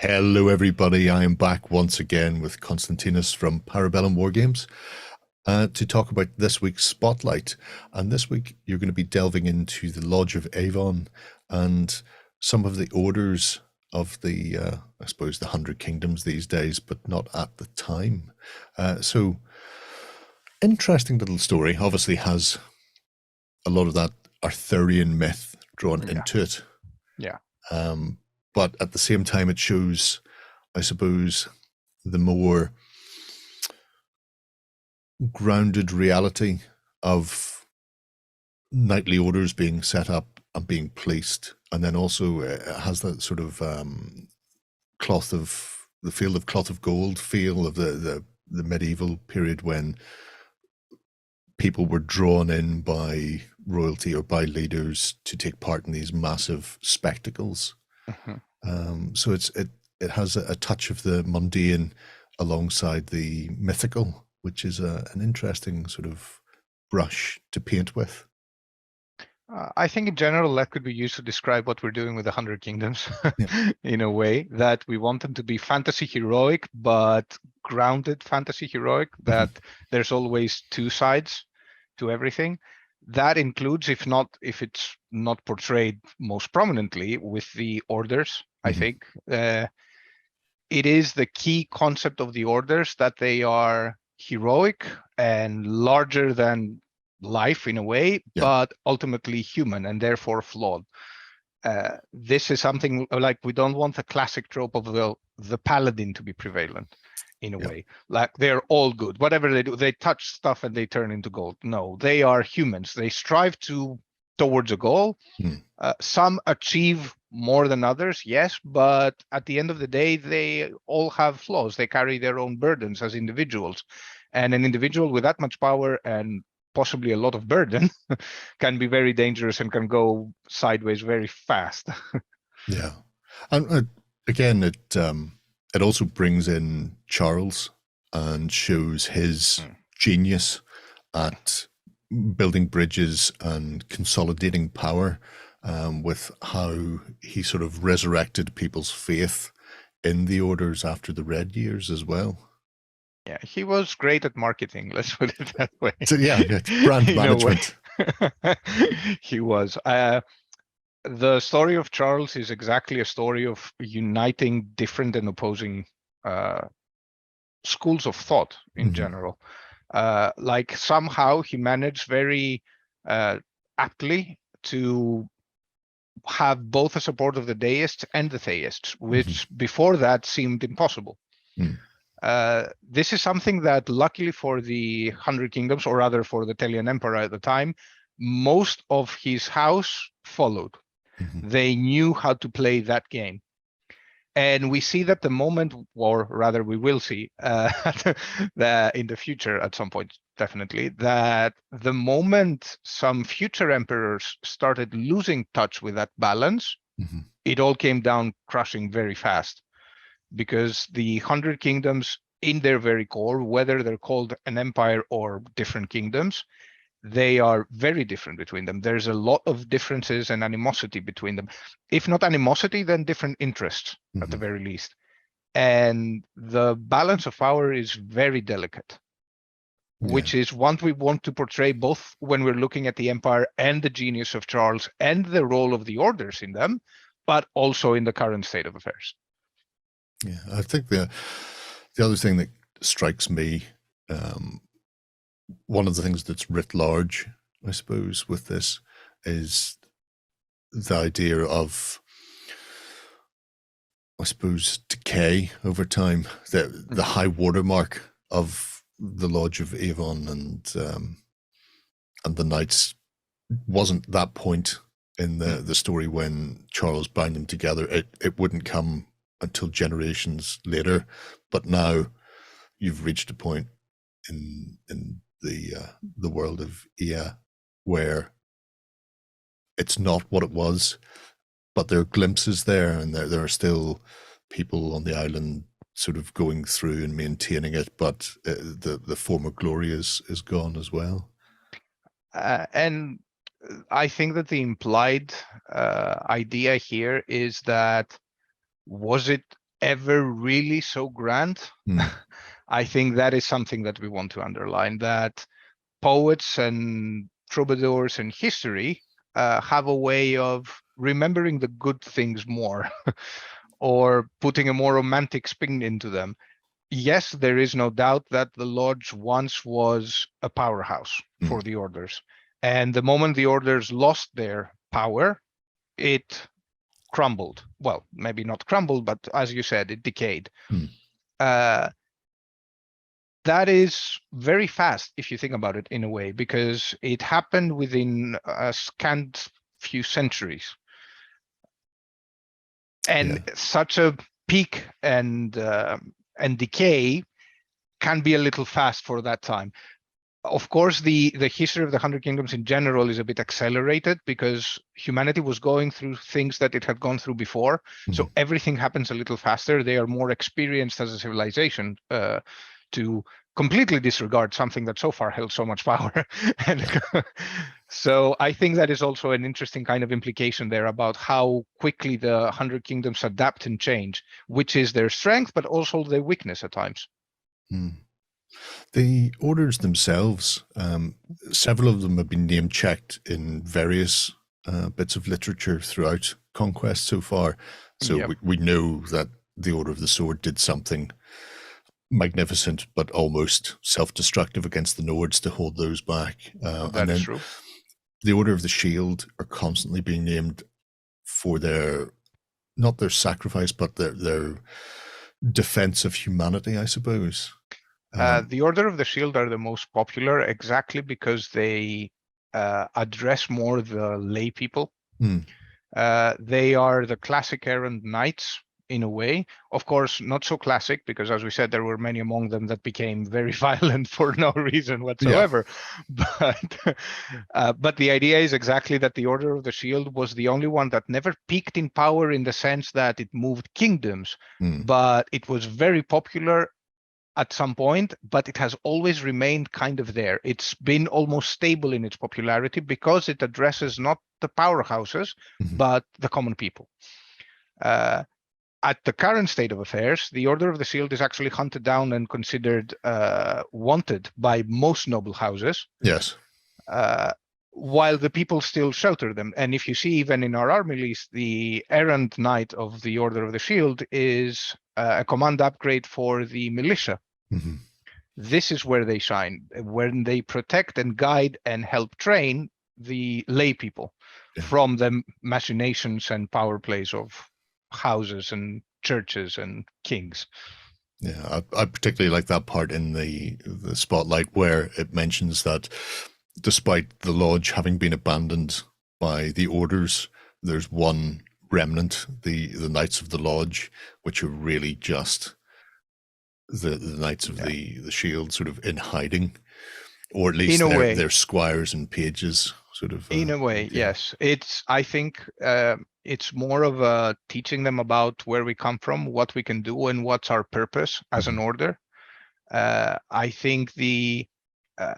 Hello, everybody. I am back once again with Konstantinos from Para Bellum Wargames to talk about this week's Spotlight. And this week, you're going to be delving into the Lodge of Avon and some of the orders of the, I suppose, the 100 Kingdoms these days, but not at the time. So, interesting little story. Obviously, has a lot of that Arthurian myth drawn into it. Yeah. But at the same time, it shows, I suppose, the more grounded reality of knightly orders being set up and being placed. And then also it has that sort of the field of cloth of gold feel of the medieval period when people were drawn in by royalty or by leaders to take part in these massive spectacles. So it has a touch of the mundane alongside the mythical, which is an interesting sort of brush to paint with. I think in general that could be used to describe what we're doing with the 100 Kingdoms Yeah. in a way that we want them to be fantasy heroic, but grounded fantasy heroic, that there's always two sides to everything. That includes, if it's not portrayed most prominently, with the orders, I think. It is the key concept of the orders that they are heroic and larger than life in a way, but ultimately human and therefore flawed. This is something like we don't want the classic trope of the paladin to be prevalent in a way. Like they're all good. Whatever they do, they touch stuff and they turn into gold. No, they are humans. They strive towards a goal. Some achieve more than others, yes, but at the end of the day, they all have flaws. They carry their own burdens as individuals. And an individual with that much power and possibly a lot of burden can be very dangerous and can go sideways very fast. Yeah. And again, it also brings in Charles and shows his genius at building bridges and consolidating power, with how he sort of resurrected people's faith in the orders after the Red Years as well. Yeah, he was great at marketing, let's put it that way. So yeah, brand management. He was. The story of Charles is exactly a story of uniting different and opposing schools of thought in general. Like somehow he managed very aptly to have both the support of the deists and the theists, which before that seemed impossible. This is something that luckily for the 100 Kingdoms, or rather for the Telian Empire at the time, most of his house followed. They knew how to play that game. And we see that the moment, or rather we will see that in the future at some point, definitely, that the moment some future emperors started losing touch with that balance, it all came down crushing very fast. Because the 100 Kingdoms in their very core, whether they're called an empire or different kingdoms, they are very different between them. There's a lot of differences and animosity between them. If not animosity, then different interests at the very least. And the balance of power is very delicate, which is what we want to portray both when we're looking at the empire and the genius of Charles and the role of the orders in them, but also in the current state of affairs. Yeah, I think the other thing that strikes me, one of the things that's writ large, I suppose, with this is the idea of, I suppose, decay over time, the high watermark of the Lodge of Avon and the Knights wasn't that point in the story when Charles bound them together. It wouldn't come until generations later, but now you've reached a point in the world of Ea where it's not what it was, but there are glimpses there, and there are still people on the island sort of going through and maintaining it, but the former glory is gone as well. And I think that the implied idea here is that, was it ever really so grand? Mm. I think that is something that we want to underline, that poets and troubadours and history have a way of remembering the good things more or putting a more romantic spin into them. Yes, there is no doubt that the Lodge once was a powerhouse for the orders. And the moment the orders lost their power, it crumbled. Well, maybe not crumbled, but as you said, it decayed. Uh, that is very fast if you think about it in a way, because it happened within a scant few centuries. And such a peak and decay can be a little fast for that time. Of course, the history of the 100 Kingdoms in general is a bit accelerated because humanity was going through things that it had gone through before. So everything happens a little faster. They are more experienced as a civilization to completely disregard something that so far held so much power. And so I think that is also an interesting kind of implication there about how quickly the 100 Kingdoms adapt and change, which is their strength, but also their weakness at times. The orders themselves, several of them have been name checked in various bits of literature throughout Conquest so far. So we know that the Order of the Sword did something magnificent, but almost self-destructive against the Nords to hold those back. That is true. The Order of the Shield are constantly being named for not their sacrifice, but their defense of humanity, I suppose. The Order of the Shield are the most popular exactly because they address more the lay people. They are the classic errant knights in a way. Of course, not so classic because, as we said, there were many among them that became very violent for no reason whatsoever. But the idea is exactly that the Order of the Shield was the only one that never peaked in power in the sense that it moved kingdoms, but it was very popular at some point, but it has always remained kind of there. It's been almost stable in its popularity because it addresses not the powerhouses, but the common people. At the current state of affairs, the Order of the Shield is actually hunted down and considered wanted by most noble houses. Yes. While the people still shelter them. And if you see even in our army list, the errant knight of the Order of the Shield is a command upgrade for the militia. This is where they shine, when they protect and guide and help train the lay people from the machinations and power plays of houses and churches and kings. Yeah, I particularly like that part in the spotlight where it mentions that despite the lodge having been abandoned by the orders, there's one remnant, the Knights of the Lodge, which are really just the Knights of the Shield, sort of in hiding, or at least they're squires and pages, sort of. In a way, yes. I think it's more of teaching them about where we come from, what we can do, and what's our purpose as an order. I think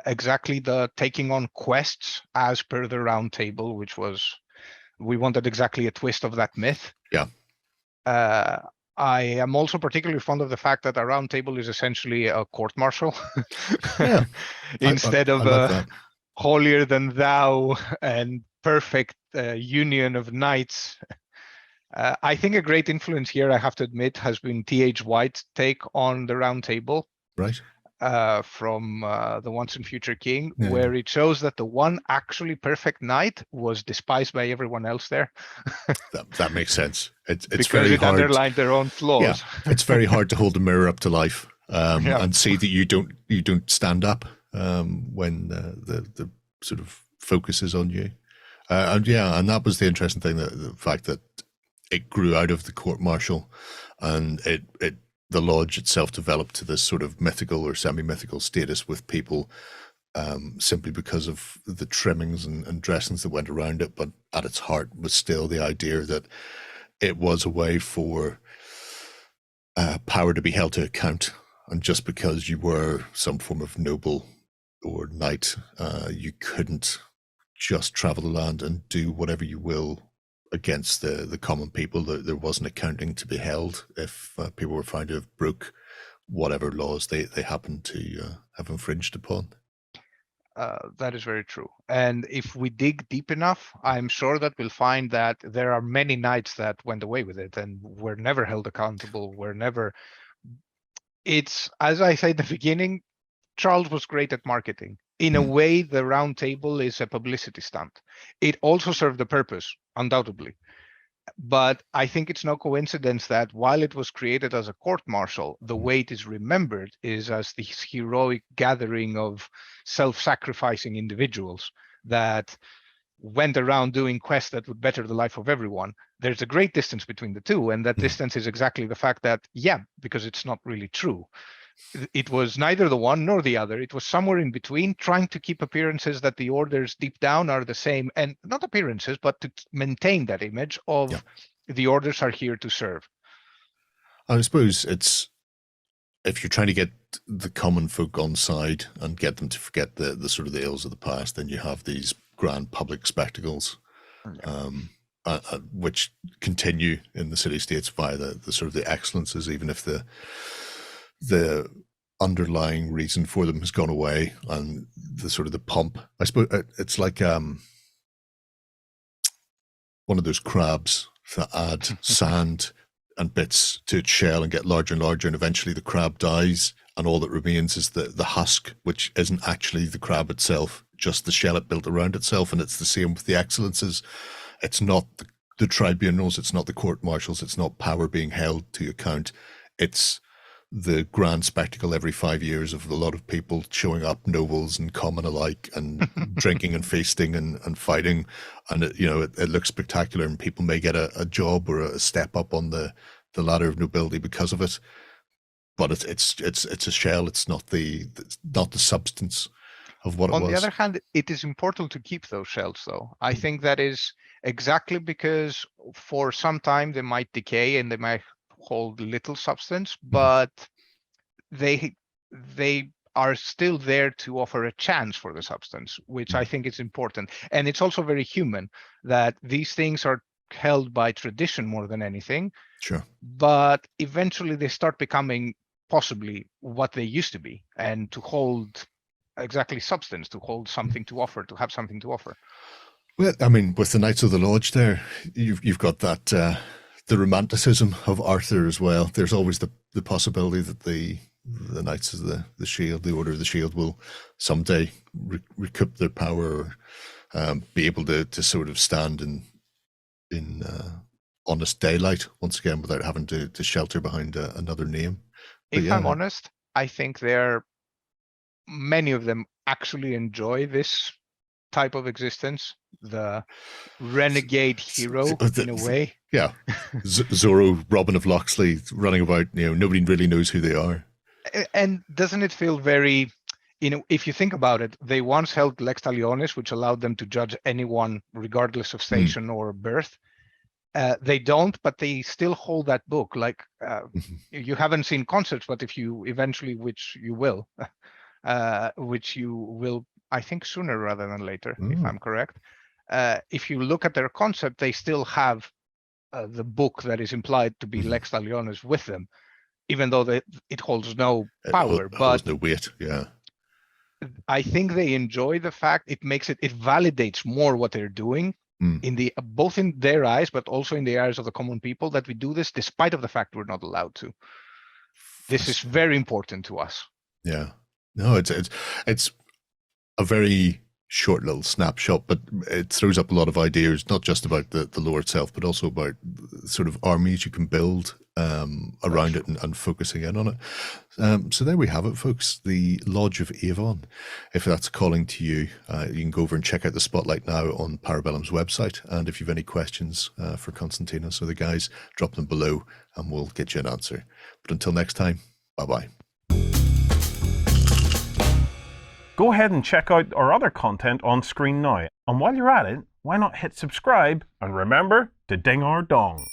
exactly the taking on quests as per the Round Table, which was, we wanted exactly a twist of that myth. Yeah. I am also particularly fond of the fact that a Round Table is essentially a court-martial. Instead of holier than thou and perfect union of knights. I think a great influence here, I have to admit, has been T.H. White's take on the Round Table. Right. From The Once and Future King, where it shows that the one actually perfect knight was despised by everyone else there. that makes sense. It's because very it hard. Underlined their own flaws. Yeah, it's very hard to hold a mirror up to life and see that you don't stand up when the sort of focus is on you. And that was the interesting thing, the fact that it grew out of the court-martial, and the lodge itself developed to this sort of mythical or semi-mythical status with people simply because of the trimmings and dressings that went around it. But at its heart was still the idea that it was a way for power to be held to account. And just because you were some form of noble or knight, you couldn't just travel the land and do whatever you will against the common people. There wasn't accounting to be held if people were found to have broke whatever laws they happened to have infringed upon. That is very true. And if we dig deep enough, I'm sure that we'll find that there are many knights that went away with it and were never held accountable, were never. It's, as I said at the beginning, Charles was great at marketing. In a way, the Round Table is a publicity stunt. It also served a purpose, undoubtedly. But I think it's no coincidence that while it was created as a court-martial, the way it is remembered is as this heroic gathering of self-sacrificing individuals that went around doing quests that would better the life of everyone. There's a great distance between the two, and that distance is exactly the fact that, yeah, because it's not really true. It was neither the one nor the other. It was somewhere in between, trying to keep appearances that the orders deep down are the same, and not appearances, but to maintain that image of the orders are here to serve. I suppose it's, if you're trying to get the common folk on side and get them to forget the sort of the ills of the past, then you have these grand public spectacles, which continue in the city-states via the sort of the excellences, even if the underlying reason for them has gone away, and the sort of the pomp. I suppose it's like one of those crabs that add sand and bits to its shell and get larger and larger, and eventually the crab dies, and all that remains is the husk, which isn't actually the crab itself, just the shell it built around itself. And it's the same with the excellences. It's not the tribunals, it's not the court martials, it's not power being held to account. It's the grand spectacle every 5 years of a lot of people showing up, nobles and common alike, and drinking and feasting and fighting. And it looks spectacular, and people may get a job or a step up on the ladder of nobility because of it. But it's a shell. It's not the substance of what it was. On the other hand, it is important to keep those shells, though. I think that is exactly because for some time they might decay and they might hold little substance, but they are still there to offer a chance for the substance, which I think is important. And it's also very human that these things are held by tradition more than anything. Sure. But eventually they start becoming possibly what they used to be, and to hold exactly substance, to hold something to offer, to have something to offer. Well, I mean, with the Knights of the Lodge there, you've got that the romanticism of Arthur as well. There's always the possibility that the Knights of the Shield, the Order of the Shield, will someday recoup their power, or be able to sort of stand in honest daylight once again without having to shelter behind another name. But if I'm honest, I think many of them actually enjoy this type of existence, the renegade hero in a way. Yeah, Zorro, Robin of Locksley, running about, nobody really knows who they are. And doesn't it feel very, if you think about it, they once held lex talionis, which allowed them to judge anyone regardless of station or birth. They don't, but they still hold that book. Like you haven't seen concepts, but if you eventually, which you will, I think sooner rather than later, if I'm correct. If you look at their concept, they still have the book that is implied to be lex talionis with them, even though it holds no power. But holds no weight. Yeah. I think they enjoy the fact it validates more what they're doing both in their eyes, but also in the eyes of the common people, that we do this despite of the fact we're not allowed to. This is very important to us. Yeah. No, it's a very short little snapshot, but it throws up a lot of ideas, not just about the lore itself, but also about sort of armies you can build around it and focusing in on it. So there we have it, folks. The Lodge of Avon. If that's calling to you, you can go over and check out the spotlight now on Para Bellum's website. And if you've any questions for Konstantinos or the guys, drop them below and we'll get you an answer. But until next time, bye-bye. Go ahead and check out our other content on screen now. And while you're at it, why not hit subscribe and remember to ding our dong.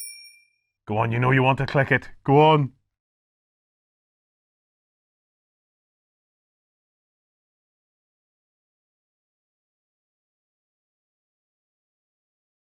Go on, you know you want to click it. Go on.